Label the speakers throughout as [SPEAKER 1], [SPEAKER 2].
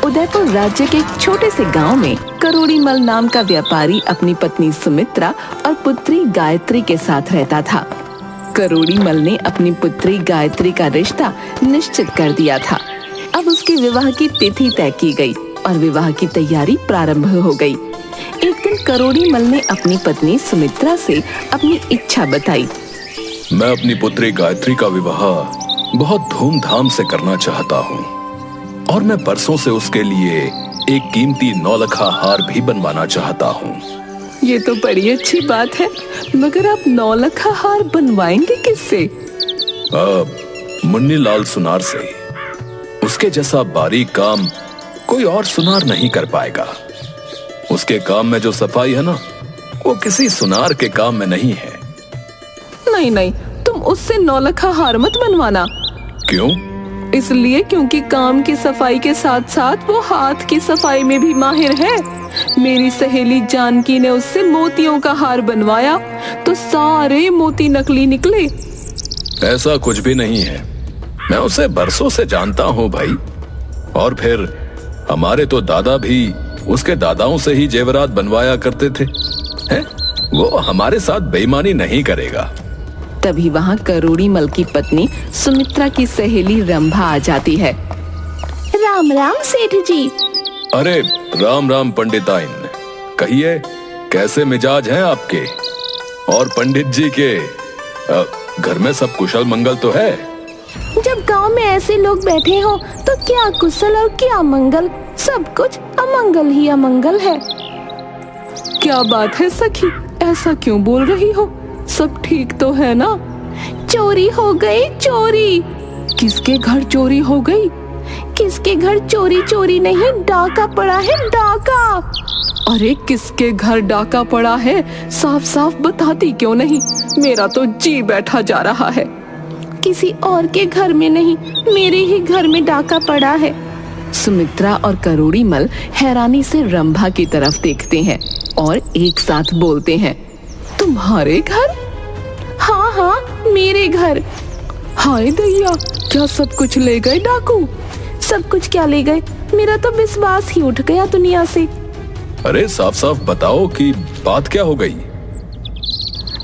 [SPEAKER 1] उदयपुर राज्य के एक छोटे से गांव में करोड़ीमल नाम का व्यापारी अपनी पत्नी सुमित्रा और पुत्री गायत्री के साथ रहता था। करोड़ीमल ने अपनी पुत्री गायत्री का रिश्ता निश्चित कर दिया था। अब उसके विवाह की तिथि तय की गई और विवाह की तैयारी प्रारंभ हो गई। एक दिन करोड़ीमल ने अपनी पत्नी सुमित्रा से अपनी इच्छा बताई।
[SPEAKER 2] मैं अपनी पुत्री गायत्री का विवाह बहुत धूमधाम से करना चाहता हूँ और मैं परसों से उसके लिए एक कीमती नौलखा हार भी बनवाना चाहता हूँ।
[SPEAKER 1] ये तो बड़ी अच्छी बात है, मगर आप नौलखा हार बनवाएंगे किससे?
[SPEAKER 2] मुन्नी लाल सुनार से। उसके जैसा बारीक काम कोई और सुनार नहीं कर पाएगा। उसके काम में जो सफाई है ना, वो किसी सुनार के काम में नहीं है।
[SPEAKER 1] नहीं नहीं, तुम उससे नौलखा हार मत बनवाना।
[SPEAKER 2] क्यों?
[SPEAKER 1] इसलिए क्योंकि काम की सफाई के साथ साथ वो हाथ की सफाई में भी माहिर है। मेरी सहेली जानकी ने उससे मोतियों का हार बनवाया तो सारे मोती नकली निकले।
[SPEAKER 2] ऐसा कुछ भी नहीं है, मैं उसे बरसों से जानता हूँ भाई। और फिर हमारे तो दादा भी उसके दादाओं से ही जेवरात बनवाया करते थे। हैं? वो हमारे साथ बेईमानी नहीं करेगा।
[SPEAKER 1] तभी वहाँ करोड़ीमल की पत्नी सुमित्रा की सहेली रंभा आ जाती है। राम राम सेठ जी।
[SPEAKER 2] अरे राम राम पंडिताइन, कहिए कैसे मिजाज हैं आपके? और पंडित जी के घर में सब कुशल मंगल तो है?
[SPEAKER 1] जब गांव में ऐसे लोग बैठे हो तो क्या कुशल और क्या मंगल, सब कुछ अमंगल ही अमंगल है। क्या बात है सखी, ऐसा क्यों बोल रही हो? सब ठीक तो है ना? चोरी हो गई, चोरी। किसके घर चोरी हो गई? किसके घर चोरी चोरी नहीं, डाका पड़ा है, डाका। अरे किसके घर डाका पड़ा है, साफ साफ बताती क्यों नहीं? मेरा तो जी बैठा जा रहा है। किसी और के घर में नहीं, मेरे ही घर में डाका पड़ा है। सुमित्रा और करोड़ीमल हैरानी से रंभा की तरफ देखते हैं और एक साथ बोलते हैं, तुम्हारे घर? हाँ हाँ, मेरे घर। हाय दैया, क्या सब कुछ ले गए डाकू? सब कुछ क्या ले गए, मेरा तो विश्वास ही उठ गया दुनिया से।
[SPEAKER 2] अरे साफ साफ बताओ कि बात क्या हो गई?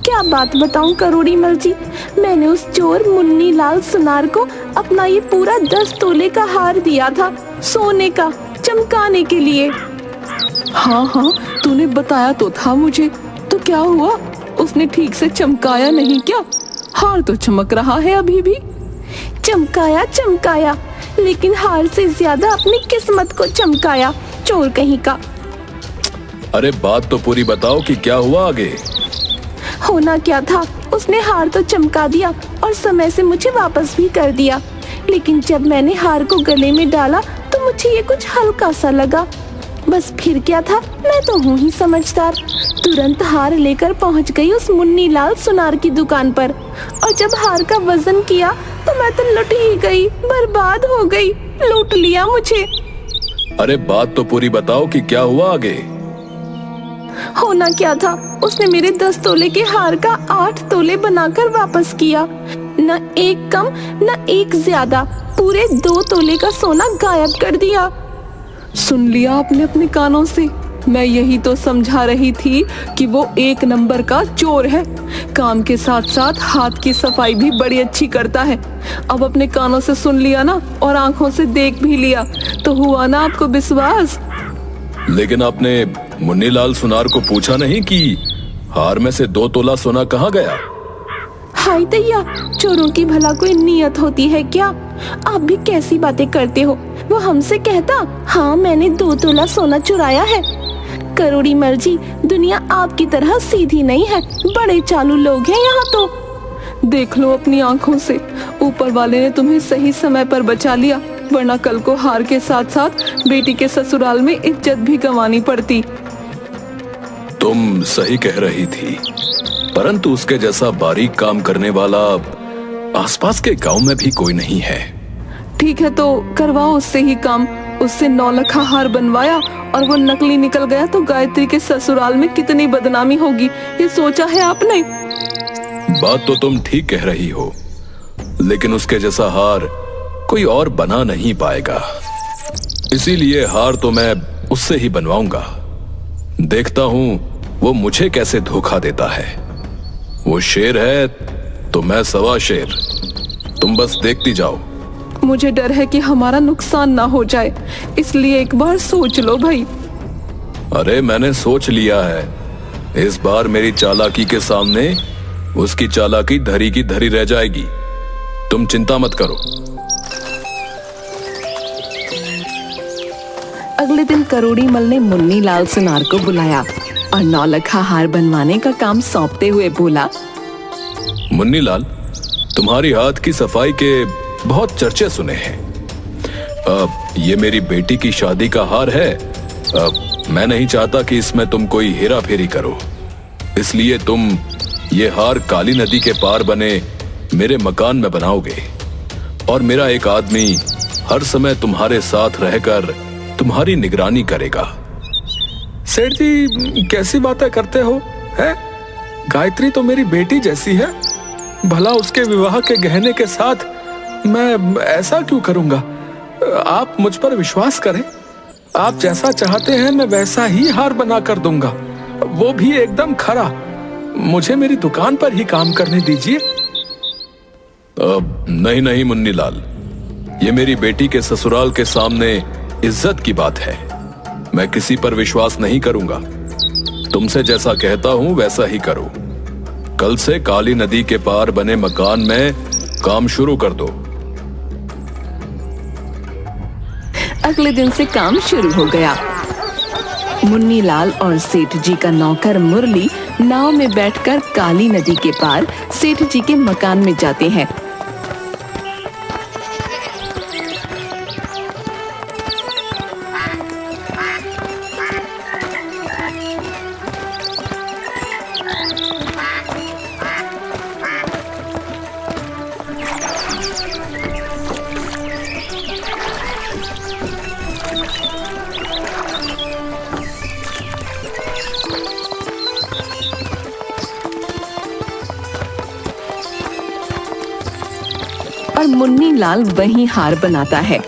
[SPEAKER 1] क्या बात बताऊं करोड़ीमल जी, मैंने उस चोर मुन्नी लाल सुनार को अपना ये पूरा 10 तोले का हार दिया था, सोने का, चमकाने के लिए। हाँ हाँ, तूने बताया तो था मुझे। तो क्या हुआ, उसने ठीक से चमकाया नहीं क्या? हार तो चमक रहा है अभी भी। चमकाया चमकाया, लेकिन हार से ज्यादा अपनी किस्मत को चमकाया, चोर कहीं का।
[SPEAKER 2] अरे बात तो पूरी बताओ कि क्या हुआ आगे?
[SPEAKER 1] होना क्या था, उसने हार तो चमका दिया और समय से मुझे वापस भी कर दिया, लेकिन जब मैंने हार को गले में डाला तो मुझे ये कुछ हल्का सा लगा। बस फिर क्या था, मैं तो हूँ ही समझदार। तुरंत हार लेकर पहुँच गई उस मुन्नी लाल सुनार की दुकान पर, और जब हार का वजन किया तो मैं तो लुट ही गई, बर्बाद हो गई, लूट लिया मुझे।
[SPEAKER 2] अरे बात तो पूरी बताओ कि क्या हुआ आगे?
[SPEAKER 1] होना क्या था, उसने मेरे 10 तोले के हार का 8 तोले बनाकर वापस किया। न एक कम न एक ज्यादा, पूरे 2 तोले का सोना गायब कर दिया। सुन लिया आपने अपने कानों से? मैं यही तो समझा रही थी कि वो एक नंबर का चोर है। काम के साथ साथ हाथ की सफाई भी बड़ी अच्छी करता है। अब अपने कानों से सुन लिया ना, और आंखों से देख भी लिया, तो हुआ ना आपको विश्वास?
[SPEAKER 2] लेकिन आपने मुन्नी लाल सुनार को पूछा नहीं कि हार में से 2 तोला सोना कहाँ गया?
[SPEAKER 1] हाय दैया, चोरों की भला कोई नियत होती है क्या? आप भी कैसी बातें करते हो। वो हमसे कहता, हाँ मैंने 2 तोला सोना चुराया है। करोड़ीमल जी, दुनिया आपकी तरह सीधी नहीं है, बड़े चालू लोग हैं यहाँ तो। देख लो अपनी आंखों से, ऊपर वाले ने तुम्हें सही समय पर बचा लिया, वरना कल को हार के साथ साथ बेटी के ससुराल में इज्जत भी गंवानी पड़ती।
[SPEAKER 2] तुम सही कह रही थी, परंतु उसके जैसा बारीक काम करने वाला आसपास के गांव में भी कोई नहीं है।
[SPEAKER 1] ठीक है तो करवाओ उससे ही काम। उससे 9 लखा हार बनवाया और वो नकली निकल गया तो गायत्री के ससुराल में कितनी बदनामी होगी, ये सोचा है आपने?
[SPEAKER 2] बात तो तुम ठीक कह रही हो, लेकिन उसके जैसा हार कोई और बना नहीं पाएगा। इसीलिए हार तो मैं उससे ही बनवाऊंगा। देखता हूं वो मुझे कैसे धोखा देता है। वो शेर है तो मैं सवा शेर। तुम बस देखती जाओ।
[SPEAKER 1] मुझे डर है कि हमारा नुकसान ना हो जाए, इसलिए एक बार सोच लो भाई।
[SPEAKER 2] अरे मैंने सोच लिया है। इस बार मेरी चालाकी के सामने उसकी चालाकी धरी की धरी रह जाएगी। तुम चिंता मत करो।
[SPEAKER 1] अगले दिन करोड़ी मल ने मुन्नी लाल सुनार को बुलाया और 9 लखा हार बनवाने का काम सौंपते हुए बोला,
[SPEAKER 2] मुन्नी लाल, तुम्हारी हाथ की सफाई के बहुत चर्चे सुने हैं। ये मेरी बेटी की शादी का हार है। मैं नहीं चाहता कि इसमें तुम कोई हेरा फेरी करो, इसलिए तुम ये हार काली नदी के पार बने मेरे मकान में बनाओगे और मेरा एक आदमी हर समय तुम्हारे साथ रहकर तुम्हारी निगरानी करेगा।
[SPEAKER 3] सेठ जी कैसी बातें करते हो हैं? गायत्री तो मेरी बेटी जैसी है। भला उसके विवाह के गहने के साथ मैं ऐसा क्यों करूंगा? आप मुझ पर विश्वास करें। आप जैसा चाहते हैं मैं वैसा ही हार बना कर दूंगा, वो भी एकदम खरा। मुझे मेरी दुकान पर ही काम करने दीजिए।
[SPEAKER 2] नहीं नहीं मुन्नी लाल, ये मेरी बेटी के ससुराल के सामने इज्जत की बात है। मैं किसी पर विश्वास नहीं करूंगा। तुमसे जैसा कहता हूं वैसा ही करो। कल से काली नदी के पार बने मकान में काम शुरू कर दो।
[SPEAKER 1] अगले दिन से काम शुरू हो गया। मुन्नी लाल और सेठ जी का नौकर मुरली नाव में बैठकर काली नदी के पार सेठ जी के मकान में जाते हैं। और मुन्नी लाल वहीं हार बनाता है।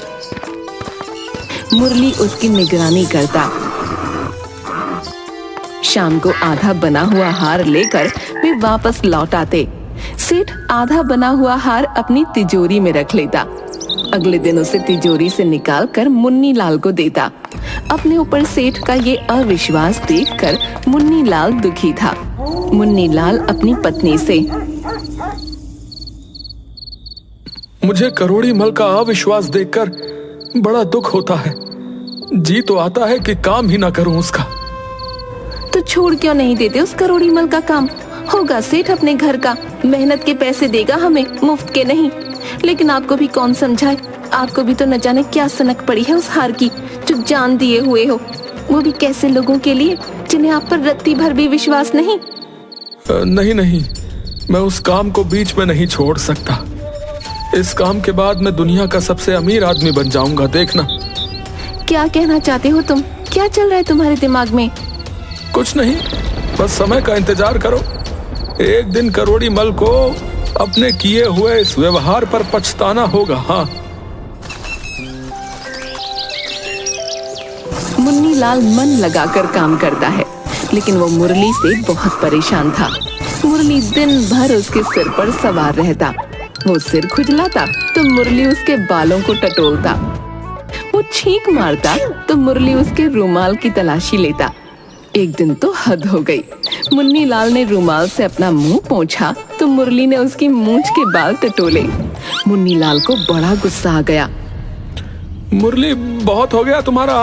[SPEAKER 1] मुरली उसकी निगरानी करता। शाम को आधा बना हुआ हार लेकर वे वापस लौट आते। सेठ आधा बना हुआ हार अपनी तिजोरी में रख लेता। अगले दिन उसे तिजोरी से निकालकर मुन्नी लाल को देता। अपने ऊपर सेठ का ये अविश्वास देखकर मुन्नी लाल दुखी था। मुन्नी लाल अपनी पत्नी से,
[SPEAKER 3] मुझे करोड़ी मल का अविश्वास देखकर बड़ा दुख होता है। जी तो आता है कि काम ही ना करूं उसका।
[SPEAKER 1] तो छोड़ क्यों नहीं देते उस करोड़ी मल का काम? होगा सेठ अपने घर का, मेहनत के पैसे देगा हमें, मुफ्त के नहीं। लेकिन आपको भी कौन समझाए, आपको भी तो न जाने क्या सनक पड़ी है उस हार की जो जान दिए हुए हो, वो भी कैसे लोगों के लिए जिन्हें आप पर रत्ती भर भी विश्वास नहीं।
[SPEAKER 3] नहीं नहीं, मैं उस काम को बीच में नहीं छोड़ सकता। इस काम के बाद मैं दुनिया का सबसे अमीर आदमी बन जाऊंगा, देखना।
[SPEAKER 1] क्या कहना चाहते हो तुम? क्या चल रहा है तुम्हारे दिमाग में?
[SPEAKER 3] कुछ नहीं, बस समय का इंतजार करो। एक दिन करोड़ी मल को अपने किए हुए इस व्यवहार पर पछताना होगा। हाँ।
[SPEAKER 1] मुन्नी लाल मन लगाकर काम करता है, लेकिन वो मुरली से बहुत परेशान था। मुरली दिन भर उसके सिर पर सवार रहता। वो सिर खुजलाता तो मुरली उसके बालों को टटोलता। वो छींक मारता तो मुरली उसके रुमाल की तलाशी लेता। एक दिन तो हद हो गई। मुन्नी लाल ने रुमाल से अपना मुंह पोंछा तो मुरली ने उसकी मूंछ के बाल टटोले। मुन्नी लाल को बड़ा गुस्सा आ गया।
[SPEAKER 3] मुरली, बहुत हो गया तुम्हारा।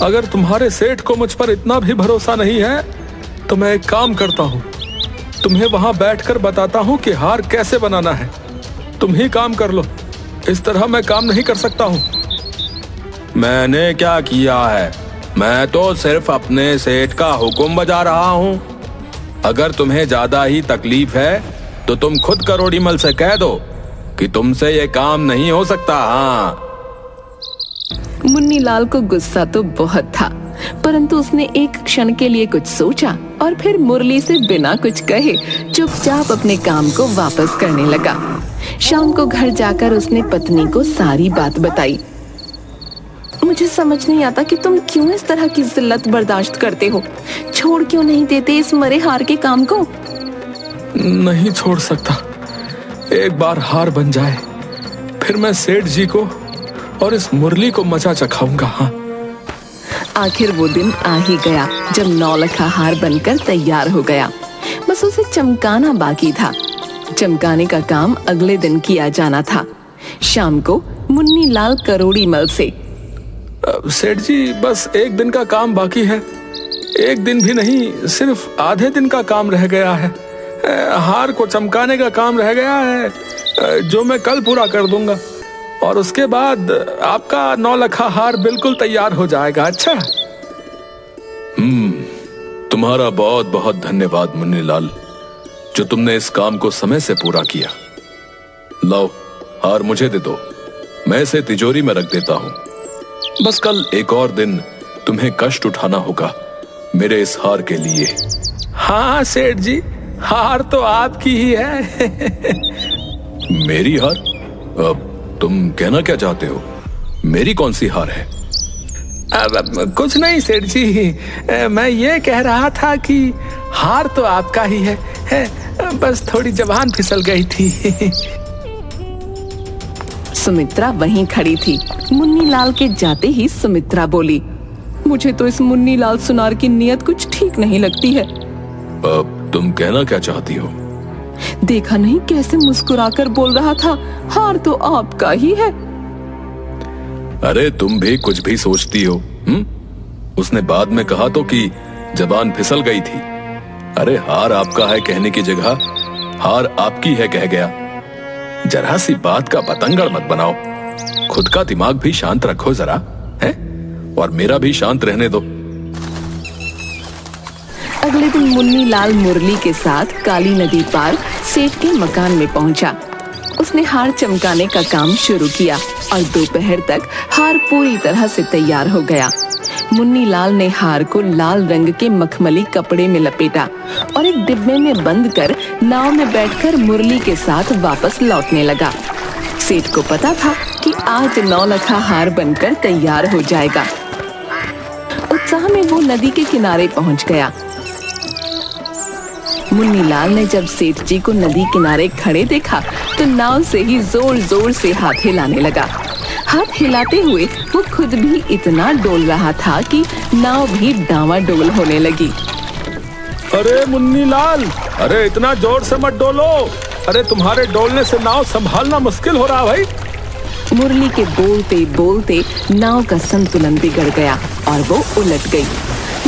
[SPEAKER 3] अगर तुम्हारे सेठ को मुझ पर इतना भी भरोसा नहीं है तो मैं एक काम करता हूँ, तुम्हें वहां बैठकर बताता हूँ कि हार कैसे बनाना है। तुम ही काम कर लो, इस तरह मैं काम नहीं कर सकता हूँ।
[SPEAKER 4] मैंने क्या किया है? मैं तो सिर्फ अपने सेठ का हुक्म बजा रहा हूँ। अगर तुम्हें ज्यादा ही तकलीफ है तो तुम खुद करोड़ी मल से कह दो कि तुमसे ये काम नहीं हो सकता। हाँ।
[SPEAKER 1] मुन्नी लाल को गुस्सा तो बहुत था, परंतु उसने एक क्षण के लिए कुछ सोचा और फिर मुरली से बिना कुछ कहे चुपचाप अपने काम को वापस करने लगा। शाम को घर जाकर उसने पत्नी को सारी बात बताई। मुझे समझ नहीं आता कि तुम क्यों इस तरह की जिल्लत बर्दाश्त करते हो। छोड़ क्यों नहीं देते इस मरे हार के काम को?
[SPEAKER 3] नहीं छोड़ सकता। एक बार हार बन जाए फिर मैं सेठ जी को और इस मुरली को मजा चखाऊंगा। हाँ,
[SPEAKER 1] आखिर वो दिन आ ही गया जब नौलखा हार बनकर तैयार हो गया। बस उसे चमकाना बाकी था। चमकाने का काम अगले दिन किया जाना था। शाम को मुन्नी लाल करोड़ी मल से,
[SPEAKER 3] सेठ जी बस एक दिन का काम बाकी है। एक दिन भी नहीं, सिर्फ आधे दिन का काम रह गया है। हार को चमकाने का काम रह गया है जो मैं कल पूरा कर दूंगा, और उसके बाद आपका नौलखा हार बिल्कुल तैयार हो जाएगा। अच्छा,
[SPEAKER 2] तुम्हारा बहुत बहुत धन्यवाद मुन्नी लाल, जो तुमने इस काम को समय से पूरा किया। लाओ, हार मुझे दे दो, मैं इसे तिजोरी में रख देता हूं। बस कल एक और दिन तुम्हें कष्ट उठाना होगा मेरे इस हार के लिए।
[SPEAKER 3] हाँ सेठ जी, हार तो आपकी ही है।
[SPEAKER 2] मेरी हार? अब तुम कहना क्या चाहते हो? मेरी कौन सी हार है?
[SPEAKER 3] अब कुछ नहीं सेठ जी, मैं ये कह रहा था कि हार तो आपका ही है, बस थोड़ी जबान फिसल गई थी।
[SPEAKER 1] सुमित्रा वहीं खड़ी थी। मुन्नी लाल के जाते ही सुमित्रा बोली, मुझे तो इस मुन्नी लाल सुनार की नीयत कुछ ठीक नहीं लगती है।
[SPEAKER 2] अब तुम कहना क्या चाहती हो?
[SPEAKER 1] देखा नहीं कैसे मुस्कुराकर बोल रहा था, हार तो आपका ही है।
[SPEAKER 2] अरे तुम भी कुछ भी सोचती हो। उसने बाद में कहा तो कि जबान फिसल गई थी। अरे हार आपका है कहने की जगह हार आपकी है कह गया। जरा सी बात का बतंगड़ मत बनाओ। खुद का दिमाग भी शांत रखो जरा, है? और मेरा भी शांत रहने दो।
[SPEAKER 1] अगले दिन मुन्नी लाल मुरली के साथ काली नदी पार सेठ के मकान में पहुंचा। उसने हार चमकाने का काम शुरू किया और दोपहर तक हार पूरी तरह से तैयार हो गया। मुन्नी लाल ने हार को लाल रंग के मखमली कपड़े में लपेटा और एक डिब्बे में बंद कर नाव में बैठकर मुरली के साथ वापस लौटने लगा। सेठ को पता था कि आज नौलखा हार बनकर तैयार हो जाएगा। उत्साह में वो नदी के किनारे पहुंच गया। मुन्नी लाल ने जब सेठ जी को नदी किनारे खड़े देखा तो नाव से ही जोर जोर से हाथ हिलाने लगा। हाथ हिलाते हुए वो खुद भी इतना डोल रहा था कि नाव भी डावाडोल होने लगी।
[SPEAKER 3] अरे मुन्नी लाल, अरे इतना जोर से मत डोलो। अरे तुम्हारे डोलने से नाव संभालना मुश्किल हो रहा भाई।
[SPEAKER 1] मुरली के बोलते बोलते नाव का संतुलन बिगड़ गया और वो उलट गई।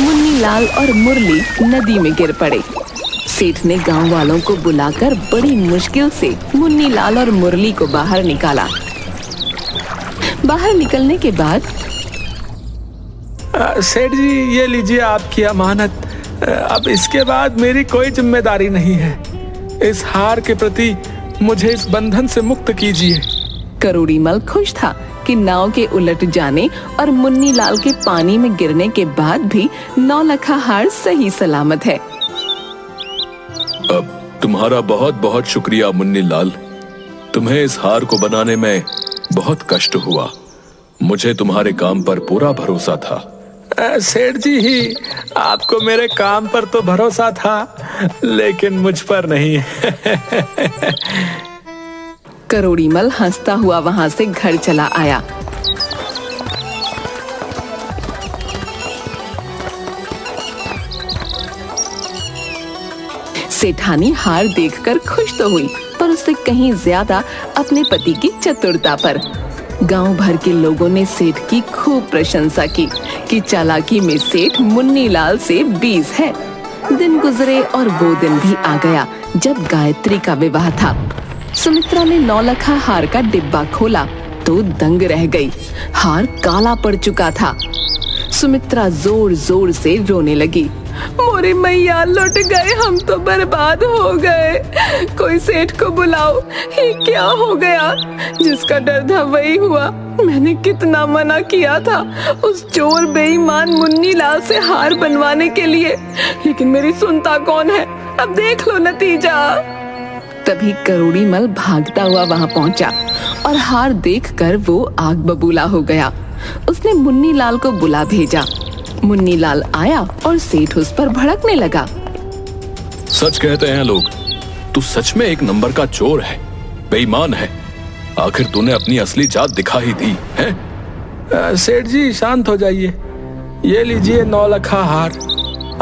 [SPEAKER 1] मुन्नी लाल और मुरली नदी में गिर पड़े। सेठ ने गांव वालों को बुलाकर बड़ी मुश्किल से मुन्नी लाल और मुरली को बाहर निकाला। बाहर निकलने के बाद,
[SPEAKER 3] सेठ जी ये लीजिए आपकी अमानत। अब इसके बाद मेरी कोई जिम्मेदारी नहीं है। इस हार के प्रति मुझे इस बंधन से मुक्त कीजिए।
[SPEAKER 1] करोड़ीमल खुश था कि नाव के उलट जाने और मुन्नी लाल के पानी में गिरने के बाद भी नौलखा हार सही सलामत है।
[SPEAKER 2] अब तुम्हारा बहुत बहुत शुक्रिया मुन्नी लाल। तुम्हें इस हार को बनाने में बहुत कष्ट हुआ। मुझे तुम्हारे काम पर पूरा भरोसा था।
[SPEAKER 3] सेठ जी ही, आपको मेरे काम पर तो भरोसा था लेकिन मुझ पर नहीं।
[SPEAKER 1] करोड़ीमल हंसता हुआ वहां से घर चला आया। सेठानी हार देखकर खुश तो हुई पर उससे कहीं ज्यादा अपने पति की चतुरता पर। गांव भर के लोगों ने सेठ की खूब प्रशंसा की कि चालाकी में सेठ मुन्नी लाल से 20 है। दिन गुजरे और वो दिन भी आ गया जब गायत्री का विवाह था। सुमित्रा ने नौलखा हार का डिब्बा खोला तो दंग रह गई। हार काला पड़ चुका था। सुमित्रा जोर जोर से रोने लगी। मोरी मैया लुट गए, हम तो बर्बाद हो गए। कोई सेठ को बुलाओ, ये क्या हो गया? जिसका डर था वही हुआ। मैंने कितना मना किया था उस चोर बेईमान मुन्नी लाल से हार बनवाने के लिए, लेकिन मेरी सुनता कौन है? अब देख लो नतीजा। तभी करोड़ीमल भागता हुआ वहां पहुंचा और हार देखकर वो आग बबूला हो गया। उसने मुन्नी लाल को बुला भेजा। मुन्नी लाल आया और सेठ उस पर भड़कने लगा।
[SPEAKER 2] सच कहते हैं लोग, तू सच में एक नंबर का चोर है, बेईमान है। आखिर तूने अपनी असली जात दिखा ही दी है।
[SPEAKER 3] सेठ जी शांत हो जाइए। ये लीजिए 9 लखा हार,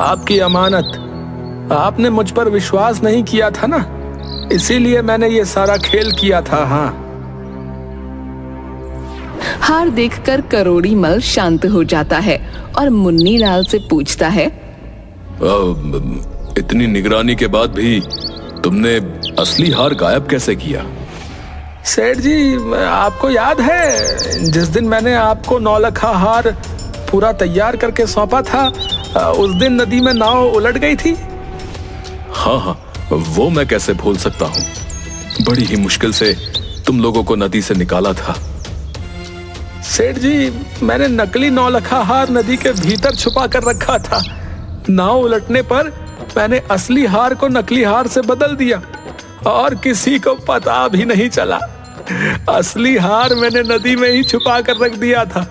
[SPEAKER 3] आपकी अमानत। आपने मुझ पर विश्वास नहीं किया था ना, इसीलिए मैंने ये सारा खेल किया था। हाँ।
[SPEAKER 1] हार देखकर करोड़ी मल शांत हो जाता है और मुन्नी लाल से पूछता है,
[SPEAKER 2] इतनी निगरानी के बाद भी तुमने असली हार गायब कैसे किया?
[SPEAKER 3] सेठ जी, आपको याद है जिस दिन मैंने आपको 9 लखा हार पूरा तैयार करके सौंपा था, उस दिन नदी में नाव उलट गई थी।
[SPEAKER 2] हाँ हाँ, वो मैं कैसे भूल सकता हूँ। बड़ी ही मुश्किल से तुम लोगों को नदी से निकाला था।
[SPEAKER 3] सेठ जी, मैंने नकली 9 लखा हार नदी के भीतर छुपा कर रखा था। नाव उलटने पर मैंने असली हार को नकली हार से बदल दिया और किसी को पता भी नहीं चला। असली हार मैंने नदी में ही छुपा कर रख दिया था,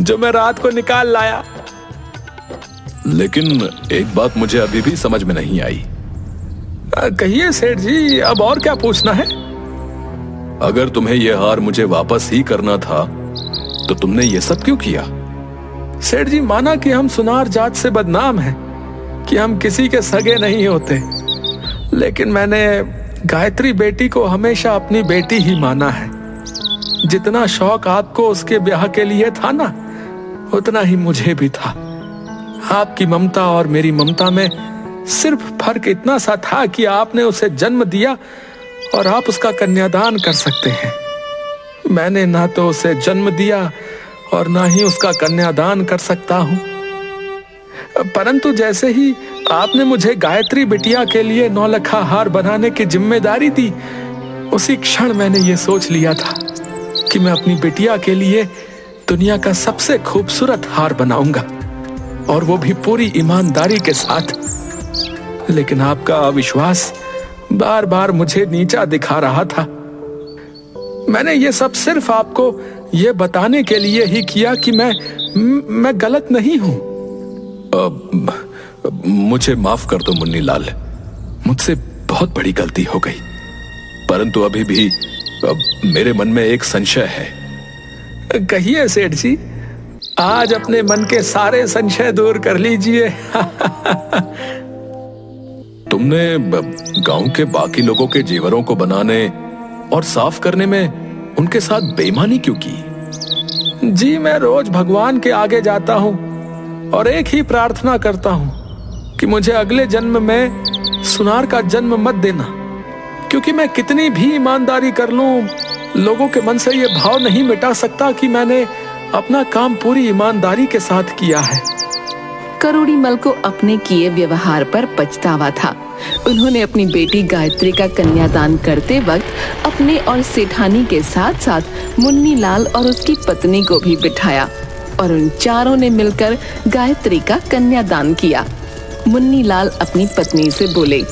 [SPEAKER 3] जो मैं रात को निकाल लाया।
[SPEAKER 2] लेकिन एक बात मुझे अभी भी समझ में नहीं आई।
[SPEAKER 3] कहिए सेठ जी, अब और क्या पूछना है?
[SPEAKER 2] अगर तुम्हें यह हार मुझे वापस ही करना था तो तुमने ये सब क्यों किया?
[SPEAKER 3] सेठ जी, माना कि हम सुनार जात से बदनाम हैं, कि हम किसी के सगे नहीं होते, लेकिन मैंने गायत्री बेटी को हमेशा अपनी बेटी ही माना है। जितना शौक आपको उसके ब्याह के लिए था ना, उतना ही मुझे भी था। आपकी ममता और मेरी ममता में सिर्फ फर्क इतना सा था कि आपने उसे जन्म दिया और आप उसका कन्यादान कर सकते हैं। मैंने ना तो उसे जन्म दिया और ना ही उसका कन्यादान कर सकता हूं। परंतु जैसे ही आपने मुझे गायत्री बिटिया के लिए 9 लखा हार बनाने की जिम्मेदारी दी, उसी क्षण मैंने ये सोच लिया था कि मैं अपनी बिटिया के लिए दुनिया का सबसे खूबसूरत हार बनाऊंगा, और वो भी पूरी ईमानदारी के साथ। लेकिन आपका अविश्वास बार बार मुझे नीचा दिखा रहा था। मैंने ये सब सिर्फ आपको ये बताने के लिए ही किया कि मैं गलत नहीं हूं।
[SPEAKER 2] मुझे माफ कर दो मुन्नी लाल, मुझसे बहुत बड़ी गलती हो गई। परंतु अभी भी मेरे मन में एक संशय है।
[SPEAKER 3] कहिए सेठ जी, आज अपने मन के सारे संशय दूर कर लीजिए।
[SPEAKER 2] तुमने गांव के बाकी लोगों के जेवरों को बनाने और साफ करने में उनके साथ बेईमानी क्यों की?
[SPEAKER 3] जी, मैं रोज भगवान के आगे जाता हूँ और एक ही प्रार्थना करता हूँ कि मुझे अगले जन्म में सुनार का जन्म मत देना, क्योंकि मैं कितनी भी ईमानदारी कर लूं, लोगों के मन से ये भाव नहीं मिटा सकता कि मैंने अपना काम पूरी ईमानदारी के साथ किया है।
[SPEAKER 1] करोड़ी मल को अपने किए व्यवहार पर पछतावा था। उन्होंने अपनी बेटी गायत्री का कन्यादान करते वक्त अपने और सेठानी के साथ साथ मुन्नी लाल और उसकी पत्नी को भी बिठाया और उन चारों ने मिलकर गायत्री का कन्यादान किया। मुन्नी लाल अपनी पत्नी से बोले,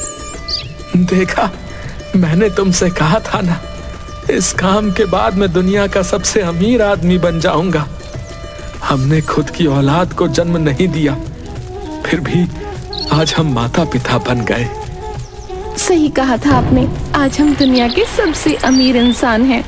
[SPEAKER 3] देखा, मैंने तुमसे कहा था ना, इस काम के बाद मैं दुनिया का सबसे अमीर आदमी बन जाऊंगा। हमने खुद की औलाद को जन्म नहीं दिया, फिर भी आज हम माता पिता बन गए।
[SPEAKER 1] सही कहा था आपने, आज हम दुनिया के सबसे अमीर इंसान हैं।